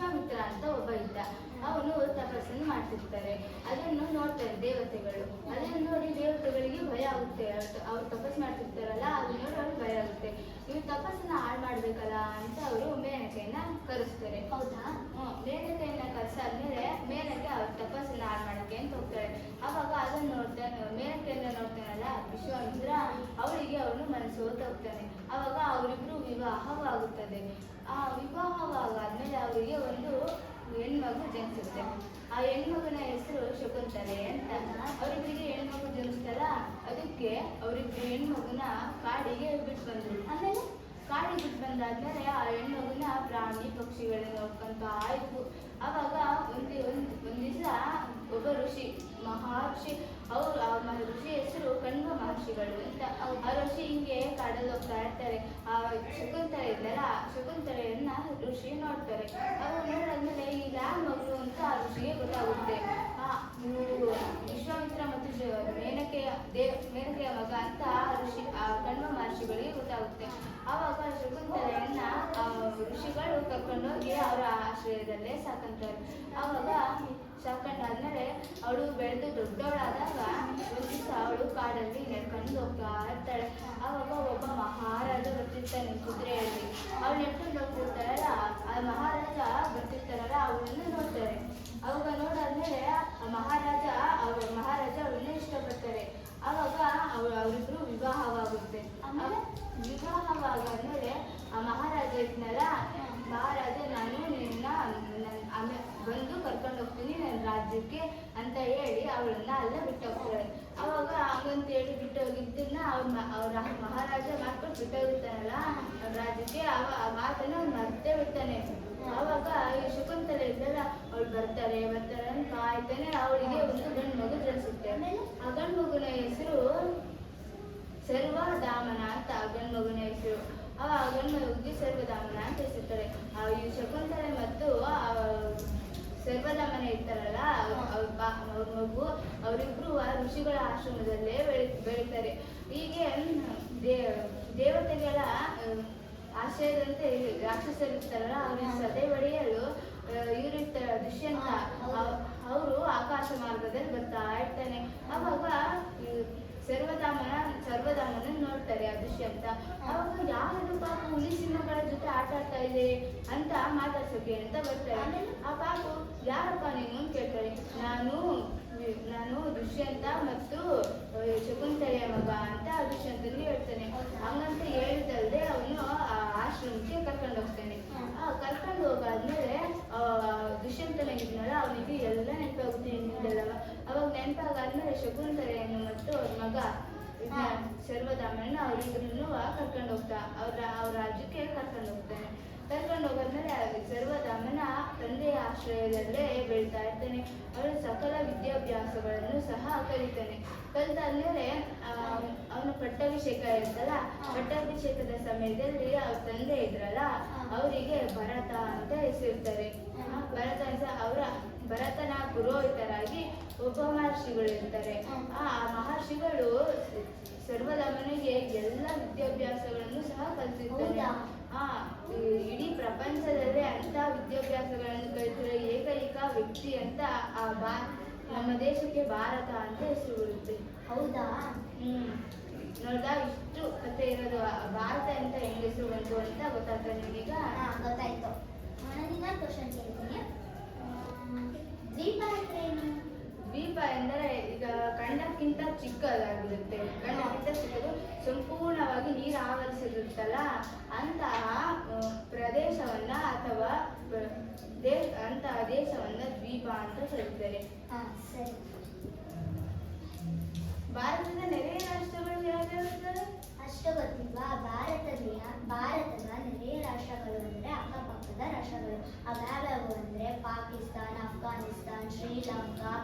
ವಿಶ್ವಾಮಿತ್ರ ಅಂತ ಒಬ್ಬ ಇದ್ದ. ಅವನು ತಪಸ್ಸನ್ನು ಮಾಡ್ತಿರ್ತಾರೆ. ಅದನ್ನು ನೋಡ್ತಾರೆ ದೇವತೆಗಳು. ಅದನ್ನು ನೋಡಿ ದೇವತೆಗಳಿಗೆ ಭಯ ಆಗುತ್ತೆ. ಅವ್ರು ತಪಸ್ಸು ಮಾಡ್ತಿರ್ತಾರಲ್ಲ, ಅದನ್ನ ನೋಡಿ ಅವ್ರಿಗೆ ಭಯ ಆಗುತ್ತೆ. ಇವ್ರು ತಪಸ್ಸನ್ನ ಹಾಳು ಮಾಡ್ಬೇಕಲ್ಲ ಅಂತ ಅವರು ಮೇನಕೆಯನ್ನ ಕರೆಸ್ತಾರೆ. ಹೌದಾ? ಮೇನಕೆಯನ್ನ ಕರೆಸಾದ್ಮೇಲೆ ಮೇನಕೆ ಅವ್ರ ತಪಸ್ಸನ್ನ ಹಾಳು ಮಾಡಕ್ಕೆ ಅಂತ ಹೋಗ್ತಾರೆ. ಅವಾಗ ಅದನ್ನ ಮೇನಕೆಯನ್ನ ನೋಡ್ತಾನಲ್ಲ ವಿಶ್ವಾಮಿತ್ರ, ಅವಳಿಗೆ ಅವನು ಮನಸ್ಸು ಹೋಗ್ತಾನೆ. ಅವಾಗ ಅವರಿಬ್ರು ವಿವಾಹವಾಗುತ್ತದೆ. ಆ ವಿವಾಹವಾಗಾದ್ಮೇಲೆ ಅವರಿಗೆ ಒಂದು ಹೆಣ್ಮಗು ಜನಿಸುತ್ತೆ. ಆ ಹೆಣ್ಮಗುನ ಹೆಸರು ಶಕುಂತಲೆ ಅಂತ. ಅವರಿಬ್ಬರಿಗೆ ಹೆಣ್ಮಗು ಜನಿಸ್ತಲ್ಲ, ಅದಕ್ಕೆ ಅವರಿಬ್ರು ಹೆಣ್ಮಗುನ ಕಾಡಿಗೆ ಬಿಟ್ಟು ಬಂದ್ರು. ಆಮೇಲೆ ಕಾಡಿಗೆ ಬಿಟ್ಟು ಬಂದಾದ್ಮೇಲೆ ಆ ಹೆಣ್ಮಗುನ ಪ್ರಾಣಿ ಪಕ್ಷಿಗಳನ್ನ ನೋಡ್ಕೊಂತ ಆಯ್ತು. ಅವಾಗ ಒಂದು ದಿವಸ ಒಬ್ಬ ಋಷಿ, ಮಹರ್ಷಿ, ಅವರು ಆ ಋಷಿ ಹೆಸರು ಕಣ್ವ ಮಹರ್ಷಿಗಳು ಅಂತ. ಆ ಋಷಿ ಹಿಂಗೆ ಕಾಡಲ್ಲಿ ಹೋಗ್ತಾ ಇರ್ತಾರೆ. ಆ ಶಕುಂತಲೆ ಇದ್ದಲ್ಲ, ಶಕುಂತಲೆಯನ್ನ ಋಷಿ ನೋಡ್ತಾರೆ. ಅವ್ರು ನೋಡಾದ್ಮೇಲೆ ಈಗ ಮಗಳು ಅಂತ ಆ ಋಷಿಗೆ ಗೊತ್ತಾಗುತ್ತೆ. ಇವರು ವಿಶ್ವಾಮಿತ್ರ ಮತ್ತು ಮೇನಕೆಯ ಮಗ ಅಂತ ಋಷಿ ಆ ಕಣ್ವ ಮಹರ್ಷಿಗಳಿಗೆ ಗೊತ್ತಾಗುತ್ತೆ. ಆವಾಗ ಶಕುಂತಲೆಯನ್ನ ಋಷಿಗಳು ಕರ್ಕೊಂಡೋಗಿ ಅವರ ಆಶ್ರಯದಲ್ಲೇ ಸಾಕಂತಾರೆ. ಆವಾಗ ಸಾಕೊಂಡಾದ್ಮೇಲೆ ಅವಳು ಬೆಳೆದು ದೊಡ್ಡವಳಾದಾಗ ಒಂದು ದಿವಸ ಅವಳು ಕಾಡಲ್ಲಿ ನಡ್ಕೊಂಡು ಹೋಗ್ತಾ ಇರ್ತಾಳೆ. ಆವಾಗ ಒಬ್ಬ ಮಹಾರಾಜ ಬರ್ತಿರ್ತಾನೆ ಕುದುರೆಯಲ್ಲಿ. ಅವಳು ನಡ್ಕೊಂಡು ಹೋಗ್ತಿರ್ತಾರಲ್ಲ, ಆ ಮಹಾರಾಜ ಬರ್ತಿರ್ತಾರಲ್ಲ, ಅವಳನ್ನು ನೋಡ್ತಾರೆ. ಅವಾಗ ನೋಡಾದ್ಮೇಲೆ ಮಹಾರಾಜ ಅವಳನ್ನ ಇಷ್ಟಪಡ್ತಾರೆ. ಆವಾಗ ಅವರಿಬ್ರು ವಿವಾಹವಾಗುತ್ತೆ. ಆಮೇಲೆ ವಿವಾಹವಾಗಾದ್ಮೇಲೆ ಆ ಮಹಾರಾಜ ಇದ್ನಲ್ಲ, ಮಹಾರಾಜ ನಾನು ನಿನ್ನ ಬಂದು ಕರ್ಕೊಂಡು ಹೋಗ್ತೀನಿ ನನ್ನ ರಾಜ್ಯಕ್ಕೆ ಅಂತ ಹೇಳಿ ಅವಳನ್ನ ಅಲ್ಲ ಬಿಟ್ಟು ಹೋಗ್ತಾಳೆ. ಅವಾಗ ಹಂಗಂತೇಳಿ ಬಿಟ್ಟು ಹೋಗಿದ್ದನ್ನ ಅವ್ರ ಮಹಾರಾಜ ಮಾಡ್ಕೊಂಡು ಬಿಟ್ಟು ಹೋಗಿರ್ತಾನಲ್ಲ ಅವ್ರ ರಾಜ್ಯಕ್ಕೆ, ಆ ಮಾತನ್ನ ಅವ್ನು ಮರ್ತೇ ಬಿಡ್ತಾನೆ. ಆವಾಗ ಈ ಶಕುಂತಲೆ ಇದ್ದಲ್ಲ, ಅವಳು ಬರ್ತಾರೆ ಅಂತ ಕಾಯ್ತಾನೆ. ಅವಳಿಗೆ ಒಂದು ಗಂಡು ಮಗು ಜನಿಸುತ್ತೆ. ಆ ಗಂಡು ಮಗುನ ಹೆಸರು ಸರ್ವದಾಮನ ಅಂತ. ಆ ಗಂಡು ಮಗುನ ಹೆಸರು ಆ ಗಂಡು ಮಗುಗೆ ಸರ್ವದಾಮನ ಅಂತ ಹೆಸರ್ತಾರೆ. ಈ ಶಕುಂತಲೆ ಮತ್ತು ಸರ್ವದಾಮನ ಇರ್ತಾರಲ್ಲ, ಅವ್ರ ಮಗು, ಅವರಿಬ್ರು ಋಷಿಗಳ ಆಶ್ರಮದಲ್ಲೇ ಬೆಳೀತಾರೆ. ಹೀಗೆ ದೇವತೆಗಳ ಆಶ್ರಯದಂತೆ ರಾಕ್ಷಸರು ಇರ್ತಾರಲ್ಲ, ಅವ್ರಿಗೆ ಸದೆ ಹೊಡೆಯಲು ಇವರಿರ್ತಾರೆ ದುಷ್ಯಂತ. ಅವರು ಆಕಾಶ ಮಾರ್ಗದಲ್ಲಿ ಬರ್ತಾ ಇರ್ತಾನೆ. ಅವಾಗ ಸರ್ವದಾಮನ ನೋಡ್ತಾರೆ ಆ ದುಷ್ಯಂತ. ಅವಾಗ ಯಾರು ಪಾಪ ಹುಲಿ ಸಿಂಹಗಳ ಜೊತೆ ಆಟ ಆಡ್ತಾ ಇದೆ ಅಂತ ಮಾತಾಡ್ಸೋಕೆ ಅಂತ ಬರ್ತಾರೆ. ಆ ಪಾಪು ಯಾರಪ್ಪ ನೀನು ಅಂತ ಕೇಳ್ತಾರೆ. ನಾನು ದುಷ್ಯಂತ ಮತ್ತು ಶಕುಂತಲೆಯ ಮಗ ಅಂತ ದುಷ್ಯಂತನಿಗೆ ಹೇಳ್ತಾನೆ. ಹಂಗಂತ ಹೇಳಿದಲ್ದೆ ಅವನು ಆ ಆಶ್ರಮಕ್ಕೆ ಕರ್ಕೊಂಡು ಹೋಗ್ತಾನೆ. ಕರ್ಕೊಂಡು ಹೋಗಾದ್ಮೇಲೆ ದುಷ್ಯಂತನಿದ್ನಲ್ಲ, ಅವನಿಗೆ ಎಲ್ಲ ನೆನಪಾಗುತ್ತೆ ಹಿಂದೆಲ್ಲ. ಅವಾಗ ನೆನಪಾಗಾದ್ಮೇಲೆ ಶಕುಂತಲೆಯನ್ನು ಮತ್ತು ಅವ್ರ ಮಗ ಸರ್ವದಾಮನ ಅವರಿಬ್ಬರನ್ನು ಕರ್ಕೊಂಡು ಹೋಗ್ತಾ ಅವ್ರ ರಾಜ್ಯಕ್ಕೆ ಕರ್ಕೊಂಡು ಹೋಗ್ತಾನೆ. ಕರ್ಕೊಂಡು ಹೋಗಾದ್ಮೇಲೆ ಸರ್ವದಾಮನ ತಂದೆಯ ಆಶ್ರಯದಲ್ಲೇ ಬೆಳೀತಾ ಇರ್ತಾನೆ. ಅವಳು ಸಕಲ ವಿದ್ಯಾಭ್ಯಾಸಗಳನ್ನು ಸಹ ಕಲಿತಾನೆ. ಕಲಿತಾದ್ಮೇಲೆ ಅವನ ಪಟ್ಟಾಭಿಷೇಕ ಇರ್ತಲ್ಲ, ಪಟ್ಟಾಭಿಷೇಕದ ಸಮಯದಲ್ಲಿ ಅವ್ರ ತಂದೆ ಇದ್ರಲ್ಲ, ಅವರಿಗೆ ಭರತ ಅಂತ ಹೆಸರಿರ್ತಾರೆ. ಭರತನ ಪುರೋಹಿತರಾಗಿ ಒಬ್ಬ ಮಹರ್ಷಿಗಳು ಇರ್ತಾರೆ. ಆ ಮಹರ್ಷಿಗಳು ಸರ್ವದಾಮನಿಗೆ ಎಲ್ಲ ವಿದ್ಯಾಭ್ಯಾಸಗಳನ್ನು ಸಹ ಕಲಿಸಿರ್ತಾರೆ. ಇಡೀ ಪ್ರಪಂಚದಲ್ಲೇ ಅಂತ ವಿದ್ಯಾಭ್ಯಾಸಗಳನ್ನು ಕಲಿತಿರೋ ಏಕೈಕ ವ್ಯಕ್ತಿ ಅಂತ ನಮ್ಮ ದೇಶಕ್ಕೆ ಭಾರತ ಅಂತ ಹೆಸರು ಬರುತ್ತೆ. ಹೌದಾ? ನೋಡ್ದಾ, ಇಷ್ಟು ಕಥೆ ಇರೋದು ಭಾರತ ಅಂತ ಹೆಂಗ್ ಹೆಸರು ಬಂತು ಅಂತ ಗೊತ್ತಾಗ್ತದೆ ನಿಮಗೀಗ? ಗೊತ್ತಾಯ್ತು. ನಾನೀಗ ಕ್ವಶನ್ ಕೇಳ್ತೀನಿ. ದ್ವೀಪ ಅಂದ್ರೆ ಏನು? ದ್ವೀಪ ಎಂದರೆ ಈಗ ಖಂಡಕ್ಕಿಂತ ಚಿಕ್ಕದಾಗಿರುತ್ತೆ. ಖಂಡಕ್ಕಿಂತ ಚಿಕ್ಕದು, ಸಂಪೂರ್ಣವಾಗಿ ನೀರು ಆವರಿಸಿರುತ್ತಲ್ಲ ಅಂತಹ ಪ್ರದೇಶವನ್ನ ಅಥವಾ ಅಂತಹ ದೇಶವನ್ನ ದ್ವೀಪ ಅಂತ ಕರೀತಾರೆ. ಸರಿ. ಭಾರತದ ನೆರೆಯ ರಾಷ್ಟ್ರಗಳು ಯಾವ್ಯಾವ? ಅಷ್ಟು ಗೊತ್ತಿಲ್ವಾ? ಭಾರತದ ನೆರೆಯ ರಾಷ್ಟ್ರಗಳು ಅಂದ್ರೆ ಅಕ್ಕಪಕ್ಕದ ರಾಷ್ಟ್ರಗಳು. ಅವ್ಯಾವ್ಯಾವು ಅಂದ್ರೆ ಪಾಕಿಸ್ತಾನ್, ಅಫ್ಘಾನಿಸ್ತಾನ್, ಶ್ರೀಲಂಕಾ,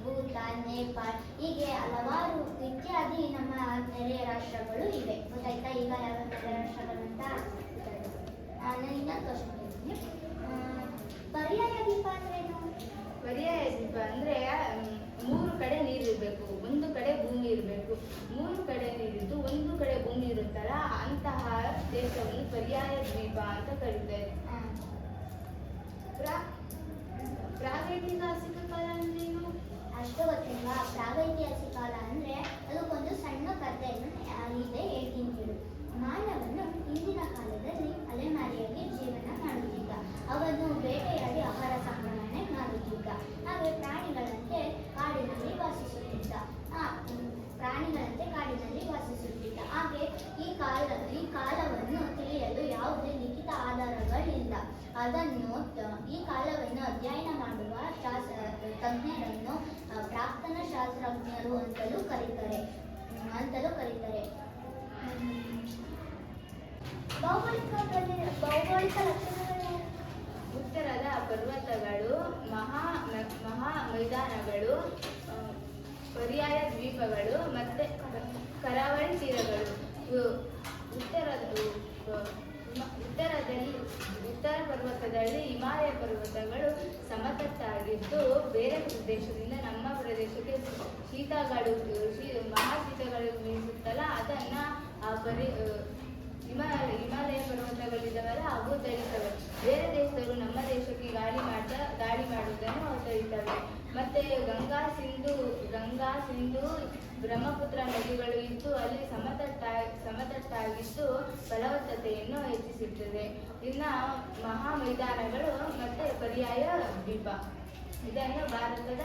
ಭೂತಾನ್, ನೇಪಾಳ್, ಹೀಗೆ ಹಲವಾರು ಇತ್ಯಾದಿ ನಮ್ಮ ನೆರೆಯ ರಾಷ್ಟ್ರಗಳು ಇವೆ. ಗೊತ್ತಾಯ್ತಾ ಈಗ ಯಾವ ನೆರೆಯ ರಾಷ್ಟ್ರಗಳು ಅಂತ? ನಾನು ಇನ್ನೊಂದು ಕ್ವಶನ್ ಕೇಳ್ತೀನಿ. ಪರ್ಯಾಯ ದ್ವೀಪ ಅಂದ್ರೇನು? ಪರ್ಯಾಯ ದ್ವೀಪ ಅಂದ್ರೆ 3 ಕಡೆ ನೀರಿರ್ಬೇಕು, ಒಂದು ಕಡೆ ಭೂಮಿ ಇರಬೇಕು. 3 ಕಡೆ ನೀರಿದ್ದು ಒಂದು ಕಡೆ ಭೂಮಿ ಇರುತ್ತಲ್ಲ ಅಂತಹ ದೇಶವನ್ನು ಪರ್ಯಾಯ ದ್ವೀಪ ಅಂತ ಕರೀತಾರೆ. ಅಡಿಯಲ್ಲಿ ಜೀವನ ಮಾಡುತ್ತಿದ್ದ. ಅವನು ಬೇಟೆಯಾಡಿ ಆಹಾರ ಸಂಗ್ರಹಣೆ ಮಾಡುತ್ತಿದ್ದ. ಹಾಗೆ ಪ್ರಾಣಿಗಳಂತೆ ಕಾಡಿನಲ್ಲಿ ವಾಸಿಸುತ್ತಿದ್ದ. ಹಾಗೆ ಈ ಕಾಲವನ್ನು ತಿಳಿಯಲು ಯಾವುದೇ ಲಿಖಿತ ಆಧಾರಗಳಿಲ್ಲ. ಈ ಕಾಲವನ್ನು ಅಧ್ಯಯನ ಮಾಡುವ ತಜ್ಞರನ್ನು ಪ್ರಾಕ್ತನ ಶಾಸ್ತ್ರಜ್ಞರು ಅಂತಲೂ ಕರೀತಾರೆ. ಭೌಗೋಳಿಕ ಲಕ್ಷಣಗಳು: ಉತ್ತರದ ಪರ್ವತಗಳು, ಮಹಾ ಮೈದಾನಗಳು, ಪರ್ಯಾಯ ದ್ವೀಪಗಳು ಮತ್ತೆ ಕರಾವಳಿ ತೀರಗಳು. ಉತ್ತರ ಪರ್ವತದಲ್ಲಿ ಹಿಮಾಲಯ ಪರ್ವತಗಳು ಸಮತಟ್ಟಾಗಿದ್ದು, ಬೇರೆ ಪ್ರದೇಶದಿಂದ ನಮ್ಮ ಪ್ರದೇಶಕ್ಕೆ ಮಹಾಶೀತಗಳು ಬೀಸುತ್ತಲ್ಲ, ಅದನ್ನ ಹಿಮಾಲಯ ಪರ್ವತಗಳಿದ್ದಾವಲ್ಲ ಅವು ತಡೀತವೆ. ಬೇರೆ ದೇಶದವರು ನಮ್ಮ ದೇಶಕ್ಕೆ ಗಾಳಿ ಮಾಡುವುದನ್ನು ಅವು ತಡೀತವೆ. ಮತ್ತೆ ಗಂಗಾ ಸಿಂಧು ಬ್ರಹ್ಮಪುತ್ರ ನದಿಗಳು ಇದ್ದು ಅಲ್ಲಿ ಸಮತಟ್ಟಾಗಿದ್ದು ಫಲವತ್ತತೆಯನ್ನು ಹೆಚ್ಚಿಸುತ್ತದೆ. ಇನ್ನ ಮಹಾ ಮೈದಾನಗಳು ಮತ್ತೆ ಪರ್ಯಾಯ ದ್ವೀಪ. ಇದನ್ನು ಭಾರತದ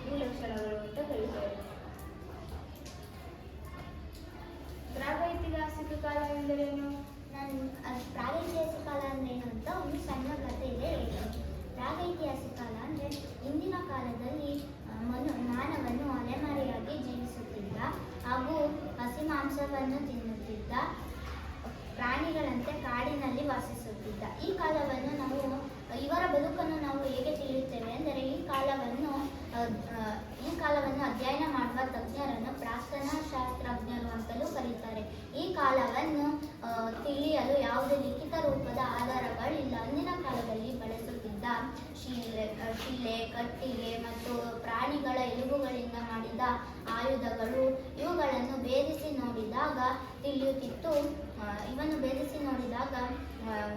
ಭೂಲಕ್ಷಣಗಳು ಅಂತ ಕರೀತಾರೆ. ಪ್ರಾಗೈತಿಹಾಸಿಕ ಕಾಲ ಎಂದರೇನು? ಪ್ರಾಗೈತಿಹಾಸಿಕ ಕಾಲ ಅಂದ್ರೇನು ಅಂತ ಒಂದು ಸಣ್ಣ ಕಥೆ ಇದೆ ಹೇಳ್ತೀನಿ. ಪ್ರಾಗೈತಿಹಾಸಿಕ ಕಾಲ ಅಂದ್ರೆ ಇಂದಿನ ಕಾಲದಲ್ಲಿ ಮಾನವನು ಅಲೆಮಾರಿಯಾಗಿ ಜೀವಿಸುತ್ತಿದ್ದ ಹಾಗೂ ಹಸಿ ಮಾಂಸವನ್ನು ತಿನ್ನುತ್ತಿದ್ದ, ಪ್ರಾಣಿಗಳಂತೆ ಕಾಡಿನಲ್ಲಿ ವಾಸಿಸುತ್ತಿದ್ದ. ಈ ಕಾಲವನ್ನು ಇವರ ಬದುಕನ್ನು ನಾವು ಹೇಗೆ ತಿಳಿಯುತ್ತೇವೆ ಅಂದರೆ ಈ ಕಾಲವನ್ನು ಅಧ್ಯಯನ ಮಾಡುವ ತಜ್ಞರನ್ನು ಪ್ರಾಕ್ತನ ಶಾಸ್ತ್ರಜ್ಞರು ಅಂತಲೂ ಕರೀತಾರೆ. ಈ ಕಾಲವನ್ನು ತಿಳಿಯಲು ಯಾವುದೇ ಲಿಖಿತ ರೂಪದ ಆಧಾರಗಳಿಲ್ಲ. ಅಂದಿನ ಕಾಲದಲ್ಲಿ ಬಳಸುತ್ತಿದ್ದ ಶಿಲೆ, ಕಟ್ಟಿಗೆ ಮತ್ತು ಪ್ರಾಣಿಗಳ ಎಲುಬುಗಳಿಂದ ಮಾಡಿದ ಆಯುಧಗಳು ಇವುಗಳನ್ನು ಭೇದಿಸಿ ನೋಡಿದಾಗ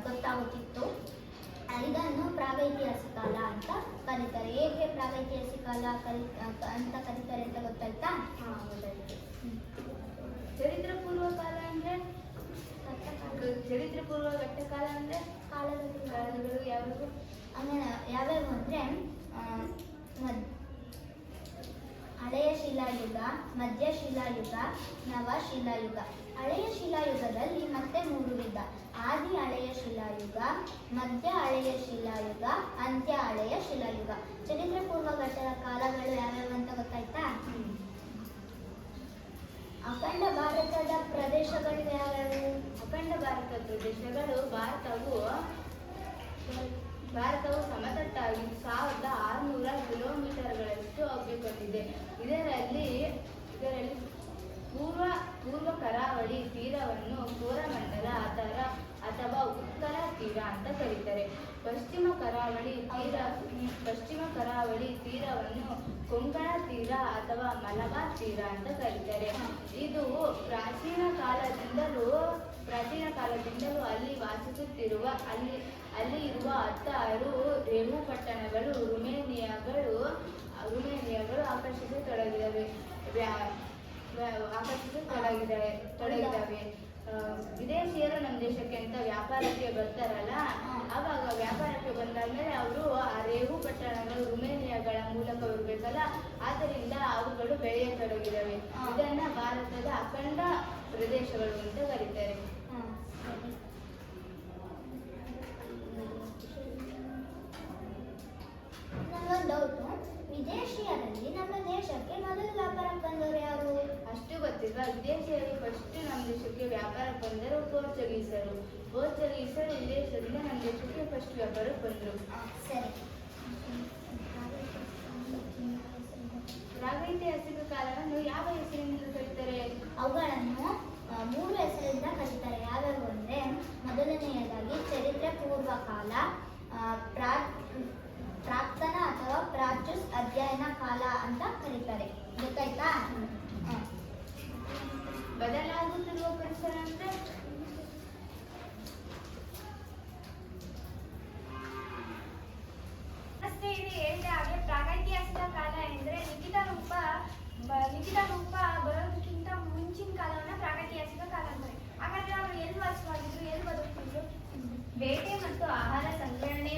ಗೊತ್ತಾಗುತ್ತಿತ್ತು. ಇದನ್ನು ಪ್ರಾಗೈತಿಹಾಸಿಕ ಕಾಲ ಅಂತ ಕರೀತಾರೆ. ಹೇಗೆ ಪ್ರಾಗೈತಿಹಾಸಿಕ ಕಾಲ ಅಂತ ಕರೀತಾರೆ ಅಂತ ಗೊತ್ತಾಯ್ತಾ? ಚರಿತ್ರೆ ಪೂರ್ವ ಕಾಲ ಅಂದ್ರೆ ಕಾಲಗಳು ಯಾವ್ಯಾವು ಅಂದ್ರೆ ಹಳೆಯ ಶಿಲಾಯುಗ, ಮಧ್ಯ ಶಿಲಾಯುಗ, ನವ ಶಿಲಾಯುಗ. ಹಳೆಯ ಶಿಲಾಯುಗದಲ್ಲಿ ಮತ್ತೆ 3 ವಿಧ: ಆದಿ ಹಳೆಯ ಶಿಲಾಯುಗ, ಮಧ್ಯ ಹಳೆಯ ಶಿಲಾಯುಗ, ಅಂತ್ಯ ಹಳೆಯ ಶಿಲಾಯುಗ. ಚರಿತ್ರೆ ಪೂರ್ವಘಟ್ಟದ ಕಾಲಗಳು ಯಾವ್ಯಾವ ಅಂತ ಗೊತ್ತಾಯ್ತಾ? ಅಖಂಡ ಭಾರತದ ಪ್ರದೇಶಗಳು ಯಾವ್ಯಾವು? ಅಖಂಡ ಭಾರತದ ಪ್ರದೇಶಗಳು ಭಾರತವು ಸಮತಟ್ಟಾಗಿ 1600 ಕಿಲೋಮೀಟರ್ಗಳಷ್ಟು ಹಬ್ಬಿಕೊಂಡಿದೆ. ಇದರಲ್ಲಿ ಪೂರ್ವ ಕರಾವಳಿ ತೀರವನ್ನು ಕೋರಮಂಡಲ ಅಥವಾ ಉತ್ತರ ತೀರ ಅಂತ ಕರೀತಾರೆ. ಪಶ್ಚಿಮ ಕರಾವಳಿ ತೀರವನ್ನು ಕೊಂಕಣ ತೀರ ಅಥವಾ ಮಲಬಾರ್ ತೀರ ಅಂತ ಕರೀತಾರೆ. ಇದು ಪ್ರಾಚೀನ ಕಾಲದಿಂದಲೂ ಅಲ್ಲಿ ವಾಸಿಸುತ್ತಿರುವ ಅಲ್ಲಿ ಇರುವ 16 ರೇವು ಪಟ್ಟಣಗಳು ರುಮೇನಿಯಾಗಳು ಆಕರ್ಷಿಸತೊಡಗಿದವೆ. ವಿದೇಶಿಯರು ನಮ್ಮ ದೇಶಕ್ಕೆ ಅಂತ ವ್ಯಾಪಾರಕ್ಕೆ ಬರ್ತಾರಲ್ಲ, ಆವಾಗ ವ್ಯಾಪಾರಕ್ಕೆ ಬಂದಾದ್ಮೇಲೆ ಅವರು ಆ ರೇವು ಪಟ್ಟಣಗಳು ರುಮೇನಿಯಾಗಳ ಮೂಲಕ ಬರಬೇಕಲ್ಲ, ಆದ್ದರಿಂದ ಅವುಗಳು ಬೆಳೆಯತೊಡಗಿದವೆ. ಇದನ್ನ ಭಾರತದ ಅಖಂಡ ಪ್ರದೇಶಗಳು ಅಂತ ಕರೀತಾರೆ. ಡೌಟು, ವಿದೇಶಿಯರಲ್ಲಿ ನಮ್ಮ ದೇಶಕ್ಕೆ ಮೊದಲು ವ್ಯಾಪಾರಕ್ಕೆ ಬಂದವರು ಯಾರು? ಅಷ್ಟು ಗೊತ್ತಿಲ್ವಾ? ವಿದೇಶಿಯರು ಫಸ್ಟ್ ನಮ್ಮ ದೇಶಕ್ಕೆ ವ್ಯಾಪಾರಕ್ಕೆ ಬಂದರು ಪೋರ್ಚುಗೀಸರು ವಿದೇಶದಿಂದ ನಮ್ಮ ದೇಶಕ್ಕೆ ಫಸ್ಟ್ ವ್ಯಾಪಾರಕ್ಕೆ ಬಂದರು. ಸರಿ. ಪ್ರಾಗೈತಿಹಾಸಿಕ ಕಾಲವನ್ನು ಯಾವ ಹೆಸರಿನಿಂದ ಕರೀತಾರೆ? ಅವುಗಳನ್ನು 3 ಹೆಸರಿಂದ ಕರೀತಾರೆ. ಯಾವ್ಯಾವು ಅಂದ್ರೆ ಮೊದಲನೆಯದಾಗಿ ಚರಿತ್ರೆ ಪೂರ್ವ ಕಾಲ, ಪ್ರಾಕ್ತನ ಅಥವಾ ಪ್ರಾಚ್ಯುಸ್ ಅಧ್ಯಯನ ಕಾಲ ಅಂತ ಕರೀತಾರೆ. ಗೊತ್ತಾಯ್ತಾ? ಬದಲಾಗುತ್ತಿರುವ ಪರಿಸರ ಅಂದ್ರೆ ಅಷ್ಟೇ ಇದು ಹೇಳಿದ ಹಾಗೆ ಪ್ರಾಗೈತಿಹಾಸಿಕ ಕಾಲ ಎಂದರೆ ಲಿಖಿತ ರೂಪ ಬರೋದಕ್ಕಿಂತ ಮುಂಚಿನ ಕಾಲವನ್ನ ಪ್ರಾಗೈತಿಹಾಸಿಕ ಕಾಲ ಅಂತಾರೆ. ಹಾಗಾದ್ರೆ ಅವರು ಎಲ್ಲಿ ವಾಸವಾಗಿದ್ರು, ಎಲ್ಲಿ ಬದುಕ್ತಿದ್ರು? ಬೇಟೆ ಮತ್ತು ಆಹಾರ ಸಂಗ್ರಹಣೆ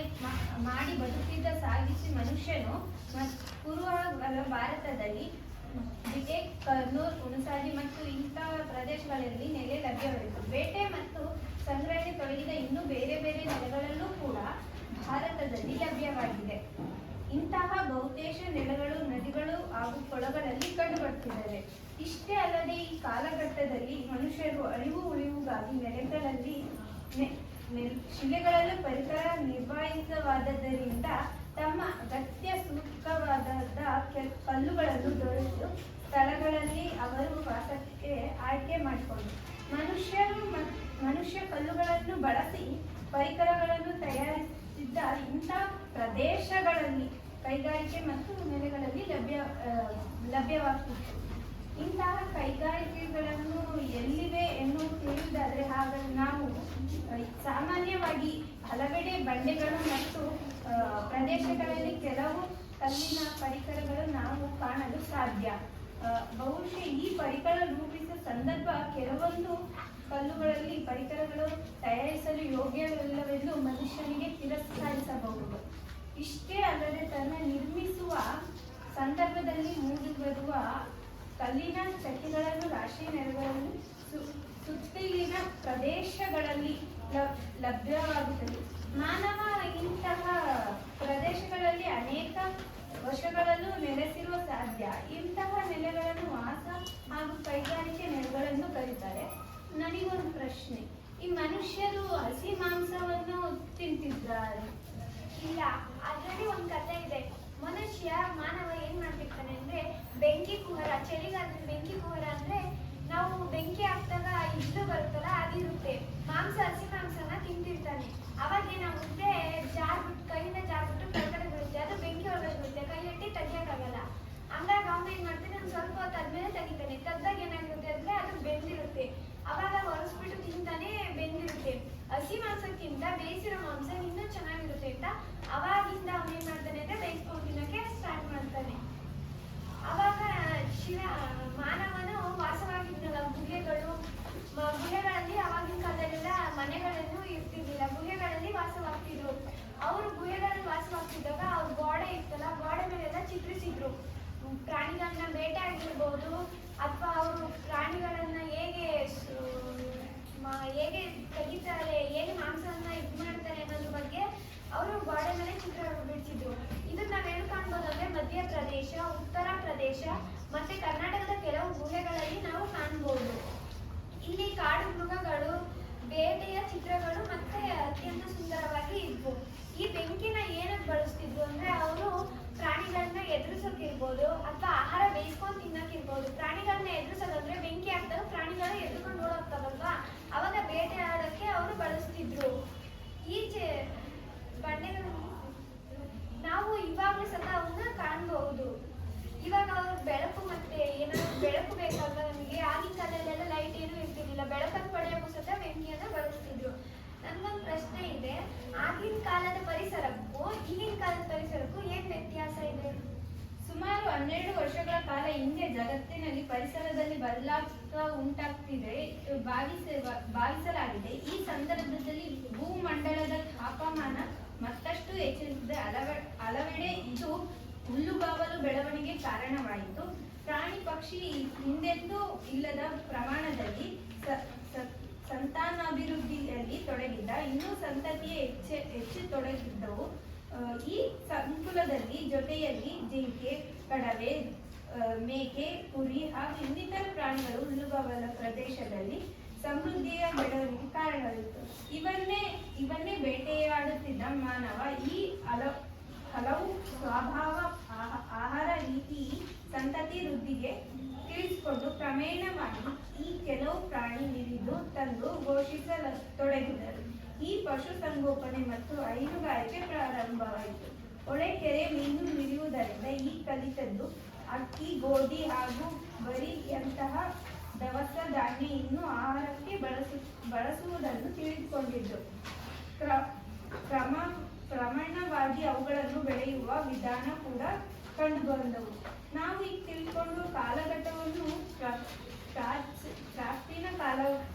ಮಾಡಿ ಬದುಕಿದ್ದ ಸಾಗಿಸಿ ಮನುಷ್ಯನು ಪೂರ್ವಗಳ ಭಾರತದಲ್ಲಿ ಬಿಟೆಕ್, ಕರ್ನೂಲ್, ಹುಣಸಾಗಿ ಮತ್ತು ಇಂತಹ ಪ್ರದೇಶಗಳಲ್ಲಿ ನೆಲೆ ಲಭ್ಯವಿತ್ತು. ಬೇಟೆ ಮತ್ತು ಸಂಗ್ರಹಣೆ ತೊಡಗಿದ ಇನ್ನೂ ಬೇರೆ ಬೇರೆ ನೆಲೆಗಳಲ್ಲೂ ಕೂಡ ಭಾರತದಲ್ಲಿ ಲಭ್ಯವಾಗಿದೆ. ಇಂತಹ ಬಹುತೇಕ ನೆಲೆಗಳು ನದಿಗಳು ಹಾಗೂ ಕೊಳಗಳಲ್ಲಿ ಕಂಡುಬರುತ್ತಿದ್ದಾವೆ. ಇಷ್ಟೇ ಅಲ್ಲದೆ ಈ ಕಾಲಘಟ್ಟದಲ್ಲಿ ಮನುಷ್ಯರು ಅಳಿವು ಉಳಿವುಗಾಗಿ ನೆಲೆಗಳಲ್ಲಿ ಶಿಲೆಗಳಲ್ಲೂ ಪರಿಸರ ನಿರ್ವಹಿಸವಾದದ್ದರಿಂದ ತಮ್ಮ ಅಗತ್ಯ ಸೂಕ್ತವಾದ ಕಲ್ಲುಗಳನ್ನು ದೊರೆತು ಸ್ಥಳಗಳಲ್ಲಿ ಅವರು ವಾಸಕ್ಕೆ ಆಯ್ಕೆ ಮಾಡಿಕೊಂಡರು. ಮನುಷ್ಯ ಕಲ್ಲುಗಳನ್ನು ಬಳಸಿ ಪರಿಕರಗಳನ್ನು ತಯಾರಿಸಿದ್ದ ಇಂಥ ಪ್ರದೇಶಗಳಲ್ಲಿ ಕೈಗಾರಿಕೆ ಮತ್ತು ನೆಲೆಗಳಲ್ಲಿ ಲಭ್ಯವಾಗ್ತಿತ್ತು. ಇಂತಹ ಕೈಗಾರಿಕೆಗಳನ್ನು ಎಲ್ಲಿವೆ ಎನ್ನುವುದು ತಿಳಿಯುವುದಾದರೆ ಹಾಗಾಗಿ ನಾವು ಸಾಮಾನ್ಯವಾಗಿ ಹಲವೆಡೆ ಬಂಡೆಗಳು ಮತ್ತು ಪ್ರದೇಶಗಳಲ್ಲಿ ಕೆಲವು ಕಲ್ಲಿನ ಪರಿಕರಗಳು ನಾವು ಕಾಣಲು ಸಾಧ್ಯ. ಬಹುಶಃ ಈ ಪರಿಕರ ರೂಪಿಸುವ ಸಂದರ್ಭ ಕೆಲವೊಂದು ಕಲ್ಲುಗಳಲ್ಲಿ ಪರಿಕರಗಳು ತಯಾರಿಸಲು ಯೋಗ್ಯವಲ್ಲವೆಂದು ಮನುಷ್ಯನಿಗೆ ತಿರಸ್ಕರಿಸಬಹುದು. ಇಷ್ಟೇ ಅಲ್ಲದೆ ತನ್ನ ನಿರ್ಮಿಸುವ ಸಂದರ್ಭದಲ್ಲಿ ಮೂಡಿಬರುವ ಕಲ್ಲಿನ ಚಕ್ಕಿಗಳನ್ನು ರಾಶಿ ನೆಲೆಗಳಲ್ಲಿ ಸುತ್ತಲಿನ ಪ್ರದೇಶಗಳಲ್ಲಿ ಲಭ್ಯವಾಗುತ್ತದೆ. ಮಾನವ ಇಂತಹ ಪ್ರದೇಶಗಳಲ್ಲಿ ಅನೇಕ ವರ್ಷಗಳಲ್ಲೂ ನೆಲೆಸಿರುವ ಸಾಧ್ಯ. ಇಂತಹ ನೆಲೆಗಳನ್ನು ವಾಸ ಹಾಗೂ ಕೈಗಾರಿಕೆ ನೆಲೆಗಳನ್ನು ಕರೀತಾರೆ. ನನಗೊಂದು ಪ್ರಶ್ನೆ, ಈ ಮನುಷ್ಯರು ಹಸಿ ಮಾಂಸವನ್ನು ತಿಂತಿದ್ದಾರೆ? ಇಲ್ಲ, ಅದರಲ್ಲಿ ಒಂದು ಕಥೆ ಇದೆ. ಮಾನವ ಏನ್ ಮಾಡ್ತಿರ್ತಾನೆ ಅಂದ್ರೆ ಬೆಂಕಿ ಕುಹರ, ಚಳಿಗಾಲದಲ್ಲಿ ಬೆಂಕಿ ಕುಹರ ಅಂದ್ರೆ ನಾವು ಬೆಂಕಿ ಹಾಕ್ದಾಗ ಇಡ್ಲು ಬರುತ್ತಲ್ಲ ಅದಿರುತ್ತೆ, ಹಸಿ ಮಾಂಸನ ತಿಂತಿರ್ತಾನೆ. ಅವಾಗ ಏನಾಗುತ್ತೆ, ಕೈಯಿಂದ ಜಾರ್ಬಿಟ್ಟು ಕೆಳಗಡೆ ಬೀಳುತ್ತೆ, ಅದು ಬೆಂಕಿ ಒಳಗಡೆ ಬೀಳುತ್ತೆ, ಕೈ ಎಟ್ಟಿ ತೆಗಿಯಕ್ಕಾಗಲ್ಲ. ಹಂಗಾಗಿ ಅವನು ಏನ್ ಮಾಡ್ತಾನೆ, ಒಂದು ಸ್ವಲ್ಪ ಹೊತ್ತು ಆದ್ಮೇಲೆ ತೆಗಿತಾನೆ. ತೆಗ್ದಾಗ ಏನಾಗಿರುತ್ತೆ ಅಂದ್ರೆ ಅದು ಬೆಂದಿರುತ್ತೆ. ಅವಾಗ ಒರೆಸ್ಬಿಟ್ಟು ತಿಂತಾನೆ, ಬೆಂದಿರುತ್ತೆ. ಹಸಿ ಮಾಂಸಕ್ಕಿಂತ ಬೇಯಿಸಿರೋ ಮಾಂಸ ಇನ್ನೂ ಚೆನ್ನಾಗಿರುತ್ತೆ ಅಂತ ಅವಾಗಿಂದ ಅವನು ಏನ್ ಮಾಡ್ತಾನೆ ಅಂದ್ರೆ ಬೇಯಿಸ್ಕೊಂಡು ತಿನ್ನಕ್ಕೆ ಸ್ಟಾರ್ಟ್ ಮಾಡ್ತಾನೆ. ಅವಾಗ ಮಾನವನು ವಾಸವಾಗಿದ್ದಲ್ಲ ಗುಹೆಗಳಲ್ಲಿ ಅವಾಗಿನ ಕಾಲದಲ್ಲೆಲ್ಲ ಮನೆಗಳನ್ನು ಇರ್ತಿರ್ಲಿಲ್ಲ, ಗುಹೆಗಳಲ್ಲಿ ವಾಸವಾಗ್ತಿದ್ರು. ಅವರು ಗುಹೆಗಳಲ್ಲಿ ವಾಸವಾಗ್ತಿದ್ದಾಗ ಅವ್ರ ಗೋಡೆ ಇತ್ತಲ್ಲ, ಗೋಡೆ ಮೇಲೆಲ್ಲ ಚಿತ್ರಿಸಿದ್ರು. ಪ್ರಾಣಿಗಳನ್ನ ಬೇಟೆ ಆಗಿರ್ಬೋದು ಅಥವಾ ಅವರು ಪ್ರಾಣಿಗಳನ್ನ ಹೇಗೆ ತೆಗಿತಾರೆ, ಹೇಗೆ ಮಾಂಸವನ್ನ ಇದು ಮಾಡ್ತಾರೆ ಅನ್ನೋದ್ರ ಬಗ್ಗೆ ಅವರು ಗೋಡೆ ಮೇಲೆ ಚಿತ್ರ ಬಿಡಿಸಿದ್ರು. ಇದನ್ನ ನಾವು ಎಲ್ಲಿ ಕಾಣ್ಬೋದು ಅಂದ್ರೆ ಮಧ್ಯಪ್ರದೇಶ, ಉತ್ತರ ಪ್ರದೇಶ ಮತ್ತೆ ಕರ್ನಾಟಕದ ಕೆಲವು ಗುಹೆಗಳಲ್ಲಿ ನಾವು ಕಾಣ್ಬೋದು. ಇಲ್ಲಿ ಕಾಡು ಮೃಗಗಳು, ಬೇಟೆಯ ಚಿತ್ರಗಳು ಮತ್ತೆ ಅತ್ಯಂತ ಸುಂದರವಾಗಿ ಇದ್ವು. ಈ ಬೆಂಕಿನ ಏನಕ್ಕೆ ಬಳಸ್ತಿದ್ರು ಅಂದ್ರೆ ಅವರು ಪ್ರಾಣಿಗಳನ್ನ ಎದುರಿಸೋಕಿರ್ಬೋದು ಅಥವಾ ಆಹಾರ ಬೇಯಿಸ್ಕೊಂಡು ತಿನ್ನೋಕಿರ್ಬೋದು. ಪ್ರಾಣಿಗಳನ್ನ ಎದುರಿಸೋದಂದ್ರೆ ಬೆಂಕಿ ಹಾಕಿದಾಗ ಪ್ರಾಣಿಗಳು ಎದುರ್ಕೊಂಡು ಓಡೋಗ್ತಾವಲ್ವಾ, ಅವಾಗ ಬೇಟೆ ಆಡೋಕ್ಕೆ ಅವರು ಬಳಸ್ತಿದ್ರು. ಈಚೆ ಬಂಡೆಗಳು ನಾವು ಇವಾಗಲೂ ಸಹ ಅವನ್ನ ಕಾಣಬಹುದು. ಇವಾಗ ಅವ್ರು ಬೆಳಕು ಮತ್ತೆ ಏನಾದ್ರು ಬೆಳಕು ಬೇಕಲ್ವಾ ನಮಗೆ, ಆಗಿನ ಕಾಲದಲ್ಲೆಲ್ಲ ಲೈಟ್ ಏನು ಇರ್ತಿರ್ಲಿಲ್ಲ, ಬೆಳಕನ್ನು ಪಡೆಯೋಕ್ಕೂ ಸಹ ಬೆಂಕಿಯನ್ನ ಬಳಸ್ತಿದ್ರು. ನನ್ಗೊಂದು ಪ್ರಶ್ನೆ ಇದೆ, ಆಗಿನ ಕಾಲದ ಪರಿಸರಕ್ಕೂ ಈಗಿನ ಕಾಲದ ಪರಿಸರಕ್ಕೂ ಏನ್ ವ್ಯತ್ಯಾಸ ಇದೆ? ಸುಮಾರು 12 ವರ್ಷಗಳ ಕಾಲ ಹಿಂದೆ ಜಗತ್ತಿನಲ್ಲಿ ಪರಿಸರದಲ್ಲಿ ಬದಲಾವಣೆ ಉಂಟಾಗ್ತಿದೆ ಭಾವಿಸಲಾಗಿದೆ. ಈ ಸಂದರ್ಭದಲ್ಲಿ ಭೂಮಂಡಲದ ತಾಪಮಾನ ಮತ್ತಷ್ಟು ಹೆಚ್ಚಿಸುತ್ತದೆ. ಹಲವೆಡೆ ಇದು ಹುಲ್ಲುಗಾವಲು ಬೆಳವಣಿಗೆ ಕಾರಣವಾಯಿತು. ಪ್ರಾಣಿ ಪಕ್ಷಿ ಹಿಂದೆಂದೂ ಇಲ್ಲದ ಪ್ರಮಾಣದಲ್ಲಿ ಸಂತಾನಾಭಿವೃದ್ಧಿಯಲ್ಲಿ ತೊಡಗಿದ್ದ, ಇನ್ನೂ ಸಂತತಿಯೇ ಹೆಚ್ಚು ತೊಡಗಿದ್ದವು. ಈ ಸಂಕುಲದಲ್ಲಿ ಜೊತೆಯಲ್ಲಿ ಜಿಂಕೆ, ಕಡವೆ, ಮೇಕೆ, ಕುರಿ ಹಾಗೂ ಇನ್ನಿತರ ಪ್ರಾಣಿಗಳು ಹುಲ್ಲುಗಾವಲ ಪ್ರದೇಶದಲ್ಲಿ ಸಮೃದ್ಧಿಯ ಬೆಳವಣಿಗೆ ಕಾರಣವಿತ್ತು. ಇವನ್ನೇ ಬೇಟೆಯಾಡುತ್ತಿದ್ದ ಮಾನವ ಈ ಹಲವು ಸ್ವಭಾವ ಆಹಾರ ರೀತಿ ಸಂತತಿ ವೃದ್ಧಿಗೆ ತಿಳಿಸಿಕೊಂಡು ಕ್ರಮೇಣವಾಗಿ ಈ ಕೆಲವು ಪ್ರಾಣಿ ಹಿಡಿದು ತಂದು ಘೋಷಿಸತೊಡಗಿದರು. ಈ ಪಶು ಸಂಗೋಪನೆ ಮತ್ತು ಹೈನುಗಾರಿಕೆ ಪ್ರಾರಂಭವಾಯಿತು. ಹೊಳೆ ಕೆರೆ ಮೀನು ಹಿಡಿಯುವುದರಿಂದ ಈ ಕಲಿತದ್ದು ಅಕ್ಕಿ, ಗೋಧಿ ಹಾಗೂ ಬರಿಯಂತಹ ದವಸ ಧಾನ್ಯ ಇನ್ನು ಆಹಾರಕ್ಕೆ ಬಳಸುವುದನ್ನು ತಿಳಿದುಕೊಂಡಿದ್ದು ಕ್ರಮಣವಾಗಿ ಅವುಗಳನ್ನು ಬೆಳೆಯುವ ವಿಧಾನ ಕೂಡ ಕಂಡುಬಂದವು. ನಾವು ಈಗ ತಿಳ್ಕೊಂಡು ಕಾಲಘಟ್ಟವನ್ನು ಪ್ರಾಚೀನ ಕಾಲ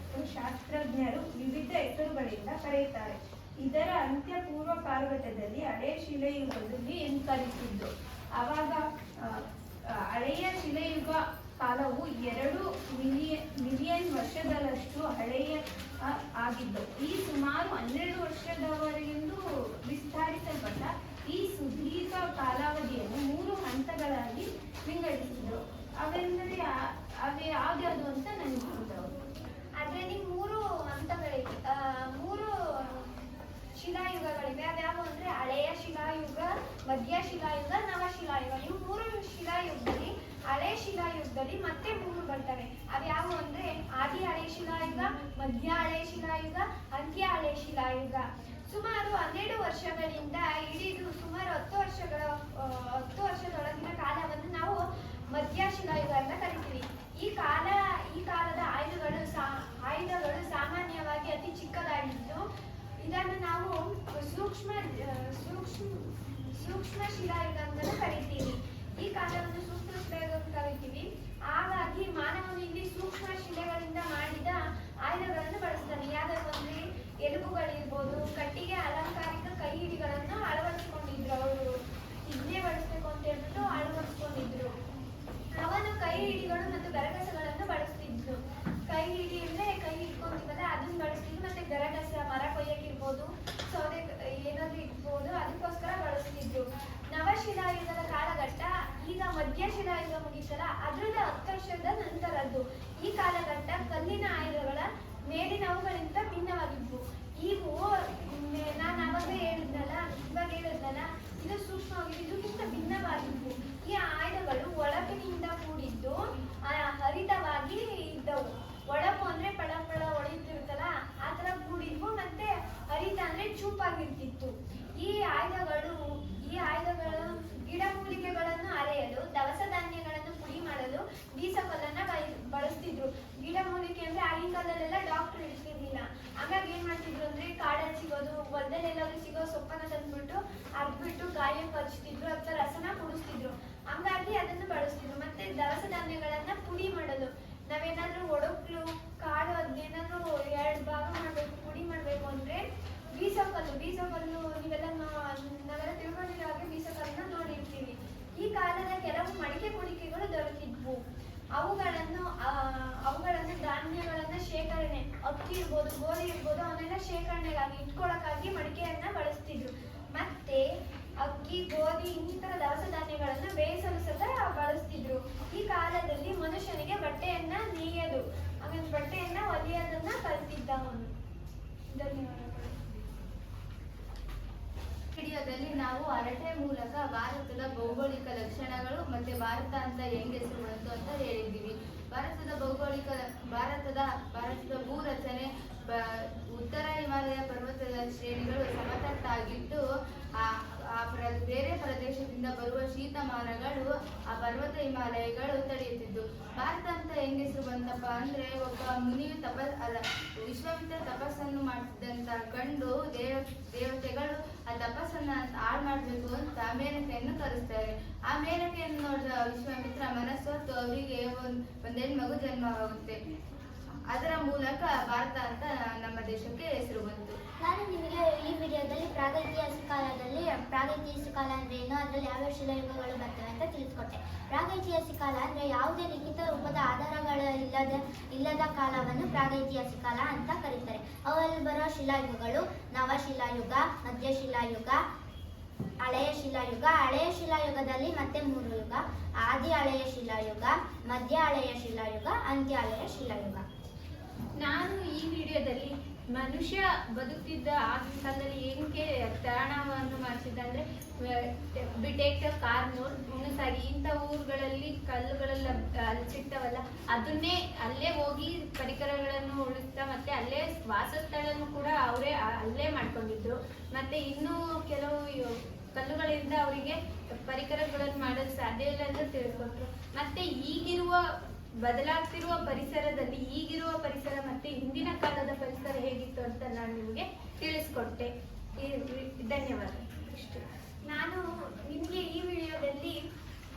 ಶಾಸ್ತ್ರಜ್ಞರು ವಿವಿಧ ಹೆಸರುಗಳಿಂದ ಕರೆಯುತ್ತಾರೆ. ಇದರ ಅಂತ್ಯ ಪೂರ್ವ ಕಾಲಘಟ್ಟದಲ್ಲಿ ಹಳೆಯ ಶಿಲಾಯುಗದಲ್ಲಿ ಎಂದು ಕರೆಯುತ್ತಿದ್ದು. ಆವಾಗ ಹಳೆಯ ಶಿಲಾಯುಗ ಕಾಲವು 2 ಮಿಲಿಯನ್ ವರ್ಷದಷ್ಟು ಹಳೆಯ ಆಗಿದ್ದು, ಈ ಸುಮಾರು 12 ವರ್ಷದವರೆಗೆಂದು ವಿಸ್ತರಿಸಲ್ಪಟ್ಟ ಈ ಸುದೀರ್ಘ ಕಾಲಾವಧಿಯನ್ನು 3 ಹಂತಗಳಾಗಿ ವಿಂಗಡಿಸಿದರು. ಅವೆಂದರೆ ಅವೇ ಯಾವ್ಯಾವುದು ಅಂತ ನನಗೆ ಗೊತ್ತವು. ಅದರಲ್ಲಿ 3 ಹಂತಗಳಿವೆ, 3 ಶಿಲಾಯುಗಗಳಿವೆ. ಅದ್ಯಾವು ಅಂದ್ರೆ ಹಳೆಯ ಶಿಲಾಯುಗ, ಮಧ್ಯ ಶಿಲಾಯುಗ, ನವಶಿಲಾಯುಗ. ಇವು 3 ಶಿಲಾಯುಗದಲ್ಲಿ ಹಳೆಯ ಶಿಲಾಯುಗದಲ್ಲಿ ಮತ್ತೆ 3 ಬರ್ತವೆ. ಅವ್ಯಾವು ಅಂದ್ರೆ ಆದಿ ಹಳೆಯ ಶಿಲಾಯುಗ, ಮಧ್ಯ ಹಳೆಯ ಶಿಲಾಯುಗ, ಅಂತ್ಯ ಹಳೆಯ ಶಿಲಾಯುಗ. ಸುಮಾರು 12 ವರ್ಷಗಳಿಂದ ಹಿಡಿದು ಸುಮಾರು 10 ವರ್ಷದೊಳಗಿನ ಕಾಲವನ್ನು ನಾವು ಮಧ್ಯ ಶಿಲಾಯುಗ ಅಂತ ಕರಿತೀವಿ. ಈ ಕಾಲದ ಆಯುಧಗಳು ಸಾಮಾನ್ಯವಾಗಿ ಅತಿ ಚಿಕ್ಕದಾಗಿದ್ದು, ಇದನ್ನು ನಾವು ಸೂಕ್ಷ್ಮ ಶಿಲಾಯುಗ ಅಂತ ಕರಿತೀವಿ. ಈ ಕಾಲವನ್ನು ಸೂಕ್ಷ್ಮ ಶಿಲಾಯುಗ ಅಂತ ಕರಿತೀವಿ. ಹಾಗಾಗಿ ಮಾನವನು ಇಲ್ಲಿ ಸೂಕ್ಷ್ಮ ಶಿಲೆಗಳಿಂದ ಮಾಡಿದ ಆಯುಧಗಳನ್ನು ಬಳಸ್ತಾನೆ. ಯಾವ್ದಾದ್ರು ಅಂದ್ರೆ ಎಲುಬುಗಳಿರ್ಬೋದು, ಕಟ್ಟಿಗೆ ಅಲಂಕಾರಿಕ ಕೈ ಹಿಡಿಗಳನ್ನು ಅಳವಡಿಸಿಕೊಂಡಿದ್ರು. ಅವರು ಇದನ್ನೇ ಬಳಸಬೇಕು ಅಂತ ಹೇಳ್ಬಿಟ್ಟು ಅಳವಡಿಸಿಕೊಂಡಿದ್ರು. ಅವನು ಕೈ ಹಿಡಿಗಳು ಮತ್ತು ಗರಗಸಗಳನ್ನು ಬಳಸ್ತಿದ್ರು. ಕೈ ಹಿಡಿ ಅಂದ್ರೆ ಕೈ ಹಿಡ್ಕೊಂತೀವಲ್ಲ ಅದನ್ನ ಬಳಸ್ತಿದ್ರು. ಮತ್ತೆ ಗರಗಸ ಮರ ಕೊಯ್ಯಕ್ಕಿರ್ಬೋದು, ಸೌದೆ ಏನಾದ್ರು ಇರ್ಬೋದು, ಅದಕ್ಕೋಸ್ಕರ ಬಳಸ್ತಿದ್ರು. ನವಶಿಲಾಯುಗದ ಕಾಲಘಟ್ಟ, ಈಗ ಮಧ್ಯ ಶಿಲಾಯುಗ ಮುಗಿತಲ್ಲ, ಅದ್ರದ 10 ವರ್ಷದ ನಂತರದ್ದು. ಈ ಕಾಲಘಟ್ಟ ಕಲ್ಲಿನ ಆಯುಧಗಳ ಮೇಲಿನವುಗಳಿಂದ ಭಿನ್ನವಾಗಿದ್ವು. ಇವು ನಾನು ಇವಾಗ ಹೇಳಿದ್ನಲ್ಲ, ಇದು ಸೂಕ್ಷ್ಮವಾಗಿ ಇದಕ್ಕಿಂತ ಭಿನ್ನವಾಗಿದ್ವು. ಈ ಆಯುಧಗಳು ಒಳಗಿನಿಂದ ಕೂಡಿದ್ದು ಹರಿತವಾಗಿ ಇದ್ದವು. ಒಳಪು ಅಂದ್ರೆ ಪಳ ಹೊಳೆಯುತ್ತಿರುತ್ತಲ್ಲ, ಆ ತರ ಕೂಡಿದ್ವು. ಮತ್ತೆ ಹರಿತ ಅಂದ್ರೆ ಚೂಪಾಗಿರ್ತಿತ್ತು. ಈ ಆಯುಧಗಳು ಗಿಡಮೂಲಿಕೆಗಳನ್ನು ಅರೆಯಲು, ದವಸ ಧಾನ್ಯಗಳನ್ನು ಪುಡಿ ಮಾಡಲು ಬೀಸಕಲ್ಲನ್ನ ಬಳಸ್ತಿದ್ರು. ಗಿಡಮೂಲಿಕೆ ಅಂದ್ರೆ ಆಗಿನ ಕಾಲದಲ್ಲೆಲ್ಲ ಡಾಕ್ಟರ್ ಇರ್ತಿರ್ಲಿಲ್ಲ. ಹಾಗಾಗಿ ಏನ್ ಮಾಡ್ತಿದ್ರು ಅಂದ್ರೆ ಕಾಡಲ್ಲಿ ಸಿಗೋದು, ಹೊಲದಲ್ಲೆಲ್ಲಾದ್ರೂ ಸಿಗೋ ಸೊಪ್ಪನ್ನ ತಂದ್ಬಿಟ್ಟು ಅರ್ದ್ಬಿಟ್ಟು ಗಾಯಕ್ಕೆ ಹಚ್ತಿದ್ರು, ಅಥವಾ ರಸನ ಕುಡಿಸ್ತಿದ್ರು. ಹಂಗಾಗಿ ಅದನ್ನು ಬಳಸ್ತಿದ್ರು. ಮತ್ತೆ ದವಸ ಧಾನ್ಯಗಳನ್ನ ಪುಡಿ ಮಾಡಲು, ನಾವೇನಾದ್ರೂ ಒಡಕ್ಲು ಕಾಳು ಅದೇನಾದ್ರೂ 2 ಭಾಗ ಮಾಡ್ಬೇಕು, ಪುಡಿ ಮಾಡ್ಬೇಕು ಅಂದ್ರೆ ಬೀಸಕಲ್ಲು ನಾವೆಲ್ಲ ತಿಳ್ಕೊಂಡಿರೋ ಹಾಗೆ ಬೀಸಕಲ್ಲನ್ನ ನೋಡಿರ್ತೀವಿ. ಈ ಕಾಲದ ಕೆಲವು ಮಡಿಕೆ ಕುಡಿಕೆಗಳು ದೊರೆತಿದ್ವು. ಅವುಗಳನ್ನು ಧಾನ್ಯಗಳನ್ನ ಶೇಖರಣೆ, ಅಕ್ಕಿ ಇರ್ಬೋದು, ಗೋಧಿ ಇರ್ಬೋದು, ಅವನ್ನೆಲ್ಲ ಶೇಖರಣೆಗಾಗಿ ಇಟ್ಕೊಳ್ಳೋಕ್ಕಾಗಿ ಮಡಿಕೆಯನ್ನ ಬಳಸ್ತಿದ್ರು. ಮತ್ತೆ ಅಕ್ಕಿ, ಗೋಧಿ ಇನ್ನಿತರ ದವಸ ಧಾನ್ಯಗಳನ್ನ ಬೇಯಿಸಲು ಸಹ ಬಳಸ್ತಿದ್ರು. ಈ ಕಾಲದಲ್ಲಿ ಮನುಷ್ಯನಿಗೆ ಬಟ್ಟೆಯನ್ನ ನೇಯದು, ಆಮೇಲೆ ಬಟ್ಟೆಯನ್ನ ಹೊಲಿಯೋದನ್ನ ಕಲಿತಿದ್ದ ಅವನು. ಧನ್ಯವಾದಗಳು. ವಿಡಿಯೋದಲ್ಲಿ ನಾವು ಹರಟೆ ಮೂಲಕ ಭಾರತದ ಭೌಗೋಳಿಕ ಲಕ್ಷಣಗಳು ಮತ್ತೆ ಭಾರತ ಅಂತ ಹೆಂಗ್ ಹೆಸರು ಬಂತು ಅಂತ ಹೇಳಿದ್ದೀವಿ. ಭಾರತದ ಭೂ ರಚನೆ, ಉತ್ತರ ಹಿಮಾಲಯ ಪರ್ವತದ ಶ್ರೇಣಿಗಳು ಸಮತಟ್ಟಾಗಿದ್ದು, ಬೇರೆ ಪ್ರದೇಶದಿಂದ ಬರುವ ಶೀತಮಾನಗಳು ಆ ಪರ್ವತ ಹಿಮಾಲಯಗಳು ತಡೆಯುತ್ತಿದ್ದು. ಭಾರತ ಅಂತ ಹೆಂಗ್ ಹೆಸರು ಬಂತಪ್ಪ ಅಂದ್ರೆ, ಒಬ್ಬ ಮುನಿಯು ವಿಶ್ವಾಮಿತ್ರ ತಪಸ್ಸನ್ನು ಮಾಡ್ತಿದ್ದಂತ ಕಂಡು ದೇವತೆಗಳು ಆ ತಪಸ್ಸನ್ನ ಹಾಳು ಮಾಡ್ಬೇಕು ಅಂತ ಮೇನಕೆಯನ್ನು ಕರೆಸ್ತಾರೆ. ಆ ಮೇನಕೆಯನ್ನು ನೋಡಿದ ವಿಶ್ವಾಮಿತ್ರ ಮನಸ್ಸೊತ್ತು ಅವರಿಗೆ ಒಂದ್ ಹೆಣ್ಮಗು ಜನ್ಮವಾಗುತ್ತೆ. ಅದರ ಮೂಲಕ ಭಾರತ ಅಂತ ನಮ್ಮ ದೇಶಕ್ಕೆ ಹೆಸರು ಬಂತು. ನಾನು ನಿಮಗೆ ಈ ವಿಡಿಯೋದಲ್ಲಿ ಪ್ರಾಗೈತಿಹಾಸಿಕ ಕಾಲ ಅಂದ್ರೆ ಏನು, ಅದರಲ್ಲಿ ಯಾವ್ಯಾವ ಶಿಲಾಯುಗಗಳು ಬರ್ತವೆ ಅಂತ ತಿಳಿಸ್ಕೊಟ್ಟೆ. ಪ್ರಾಗೈತಿಹಾಸಿಕ ಕಾಲ ಅಂದ್ರೆ ಯಾವುದೇ ಲಿಖಿತ ರೂಪದ ಆಧಾರಗಳು ಇಲ್ಲದ ಕಾಲವನ್ನು ಪ್ರಾಗೈತಿಹಾಸಿಕ ಕಾಲ ಅಂತ ಕರೀತಾರೆ. ಅವರಲ್ಲಿ ಬರೋ ಶಿಲಾಯುಗಗಳು ನವಶಿಲಾಯುಗ, ಮಧ್ಯಶಿಲಾಯುಗ, ಹಳೆಯ ಶಿಲಾಯುಗ. ಹಳೆಯ ಶಿಲಾಯುಗದಲ್ಲಿ ಮತ್ತೆ 3 ಯುಗ: ಆದಿ ಹಳೆಯ ಶಿಲಾಯುಗ, ಮಧ್ಯ ಹಳೆಯ ಶಿಲಾಯುಗ, ಅಂತ್ಯ ಹಳೆಯ ಶಿಲಾಯುಗ. ನಾನು ಈ ವಿಡಿಯೋದಲ್ಲಿ ಮನುಷ್ಯ ಬದುಕ್ತಿದ್ದ ಆಗಿನ ಕಾಲದಲ್ಲಿ ಏನಕ್ಕೆ ಪ್ರಯಾಣವನ್ನು ಮಾಡಿಸಿದ್ದ ಅಂದ್ರೆ, ಬಿಟೇಕ್, ಕಾರ್ನೂಲ್, ಹುಣಸಾಗಿ ಇಂಥ ಊರುಗಳಲ್ಲಿ ಕಲ್ಲುಗಳೆಲ್ಲ ಅಲ್ಲಿ ಸಿಗ್ತಾವಲ್ಲ, ಅದನ್ನೇ ಅಲ್ಲೇ ಹೋಗಿ ಪರಿಕರಗಳನ್ನು ಉಳಿಸ್ತಾ ಮತ್ತೆ ಅಲ್ಲೇ ವಾಸಸ್ಥಳನ್ನು ಕೂಡ ಅವರೇ ಅಲ್ಲೇ ಮಾಡ್ಕೊಂಡಿದ್ರು. ಮತ್ತೆ ಇನ್ನೂ ಕೆಲವು ಕಲ್ಲುಗಳಿಂದ ಅವರಿಗೆ ಪರಿಕರಗಳನ್ನು ಮಾಡಲು ಸಾಧ್ಯ ಇಲ್ಲ ಅಂತ ತಿಳಿಸ್ಕೊಟ್ರು. ಮತ್ತೆ ಬದಲಾಗ್ತಿರುವ ಪರಿಸರದಲ್ಲಿ ಈಗಿರುವ ಪರಿಸರ ಮತ್ತೆ ಹಿಂದಿನ ಕಾಲದ ಪರಿಸರ ಹೇಗಿತ್ತು ಅಂತ ನಾನು ನಿಮಗೆ ತಿಳಿಸ್ಕೊಟ್ಟೆ. ಧನ್ಯವಾದ. ಇಷ್ಟು ನಾನು ನಿಮಗೆ ಈ ವಿಡಿಯೋದಲ್ಲಿ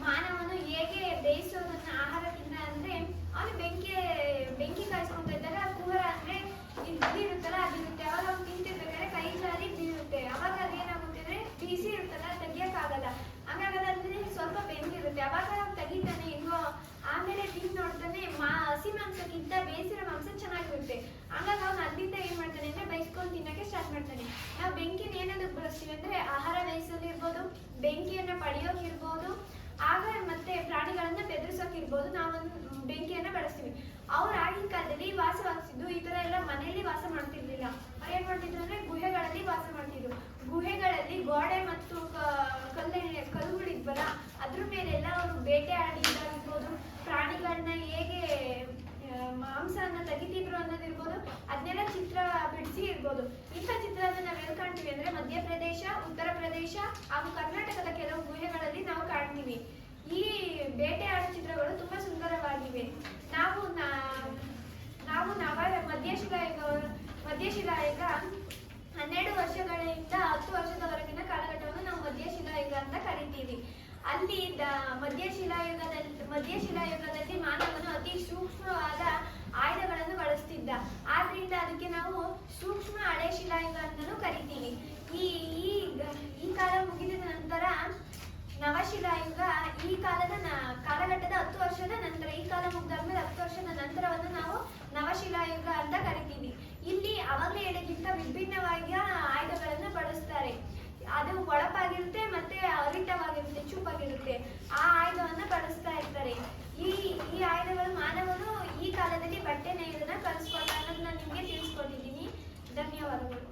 ಮಾನವನು ಹೇಗೆ ಬೇಯಿಸೋದನ್ನ ಆಹಾರಕ್ಕಿಂತ ಅಂದ್ರೆ, ಅವನು ಬೆಂಕಿ ಕಾಯಿಸ್ಕೊಂತ ಇದ್ದಾಗ ಕುಹರ ಅಂದ್ರೆ ಇರುತ್ತಲ್ಲ, ಅದಿರುತ್ತೆ. ಅವಾಗ ಅವ್ನು ತಿಂತಿರ್ಬೇಕಾದ್ರೆ ಕೈ ಜಾರಿ ಹಿಡ್ಕೊಂಡು ತಿನ್ನಕ್ಕೆ ಸ್ಟಾರ್ಟ್ ಮಾಡ್ತಾನೆ. ನಾವು ಬೆಂಕಿನ ಏನದಕ್ಕೆ ಬಳಸ್ತೀವಿ ಅಂದ್ರೆ ಆಹಾರ ಬೇಯಿಸೋದಿರ್ಬೋದು, ಬೆಂಕಿಯನ್ನ ಪಡೆಯೋಕಿರ್ಬೋದು, ಆಗ ಮತ್ತೆ ಪ್ರಾಣಿಗಳನ್ನ ಬೆದರಿಸೋಕಿರ್ಬೋದು ನಾವು ಒಂದು ಬೆಂಕಿಯನ್ನ ಬಳಸ್ತೀವಿ. ಅವ್ರು ಆಗಿನ ಕಾಲದಲ್ಲಿ ವಾಸವಾಗಿದ್ದು ಈ ತರ ಎಲ್ಲ ಮನೆಯಲ್ಲಿ ವಾಸ ಮಾಡ್ತಿರ್ಲಿಲ್ಲ. ಅವ್ರು ಏನ್ ಮಾಡ್ತಿದ್ರು ಅಂದ್ರೆ ಗುಹೆಗಳಲ್ಲಿ ವಾಸ ಮಾಡ್ತಿದ್ರು. ಗುಹೆಗಳಲ್ಲಿ ಗೋಡೆ ಮತ್ತು ಕಲ್ಲುಗಳಿದ್ವಲ್ಲ ಅದ್ರ ಮೇಲೆಲ್ಲ ಅವರು ಬೇಟೆ ಆಡಿದ್ದಾಗಿರ್ಬೋದು, ಪ್ರಾಣಿಗಳನ್ನ ಹೇಗೆ ಮಾಂಸನ ತೆಗಿತಿದ್ರು ಅನ್ನೋದಿರ್ಬೋದು, ಅದನ್ನೆಲ್ಲ ಚಿತ್ರ ಬಿಡಿಸಿ ಇರ್ಬೋದು. ಇಂಥ ಚಿತ್ರನ ನಾವು ಎಲ್ಲಿ ಕಾಣ್ತೀವಿ ಅಂದ್ರೆ ಮಧ್ಯಪ್ರದೇಶ, ಉತ್ತರ ಪ್ರದೇಶ ಹಾಗೂ ಕರ್ನಾಟಕದ ಕೆಲವು ಗುಹೆಗಳಲ್ಲಿ ನಾವು ಕಾಣ್ತೀವಿ. ಈ ಬೇಟೆ ಆಡೋ ಚಿತ್ರಗಳು ತುಂಬಾ ಸುಂದರವಾಗಿವೆ. ನಾವು ಮಧ್ಯಶಿಲಾಯುಗ 12 ವರ್ಷಗಳಿಂದ 10 ವರ್ಷದವರೆಗಿನ ಕಾಲಘಟ್ಟವನ್ನು ನಾವು ಮಧ್ಯಶಿಲಾಯುಗ ಅಂತ ಕರಿತೀವಿ. ಅಲ್ಲಿ ಮಧ್ಯಶಿಲಾಯುಗದಲ್ಲಿ ಮಾನವನು ಅತಿ ಸೂಕ್ಷ್ಮವಾದ ಆಯುಧಗಳನ್ನು ಬಳಸ್ತಿದ್ದ. ಆದ್ರಿಂದ ಅದಕ್ಕೆ ನಾವು ಸೂಕ್ಷ್ಮ ಹಳೆ ಶಿಲಾಯುಗ ಅಂತಲೂ ಕರಿತೀವಿ. ಈ ಕಾಲ ಮುಗಿದ ನಂತರ ನವಶಿಲಾಯುಗ, ಈ ಕಾಲಘಟ್ಟದ 10 ವರ್ಷದ ನಂತರ, ಈ ಕಾಲ ಮುಗಿದಾದ್ಮೇಲೆ 10 ವರ್ಷದ ನಂತರವನ್ನು ನಾವು ನವಶಿಲಾಯುಗ ಅಂತ ಕರಿತೀವಿ. ಇಲ್ಲಿ ಅವಾಗಲೇ ಹೇಳಿಗಿಂತ ವಿಭಿನ್ನವಾಗಿ ಆಯುಧಗಳನ್ನು ಬಳಸ್ತಾರೆ. ಅದು ಹೊಳಪಾಗಿರುತ್ತೆ ಮತ್ತೆ ಹರಿತವಾಗಿರುತ್ತೆ, ಚೂಪಾಗಿರುತ್ತೆ. ಆ ಆಯುಧವನ್ನ ಬಳಸ್ತಾ ಇರ್ತಾರೆ. ಈ ಆಯುಧಗಳು ಮಾನವನು ಈ ಕಾಲದಲ್ಲಿ ಬಟ್ಟೆ ನೇಯೋದನ್ನ ಕಲಿಸ್ಕೊಟ್ಟ ಅನ್ನೋದನ್ನ ನಿಮ್ಗೆ ತಿಳಿಸ್ಕೊಟ್ಟಿದ್ದೀನಿ. ಧನ್ಯವಾದಗಳು.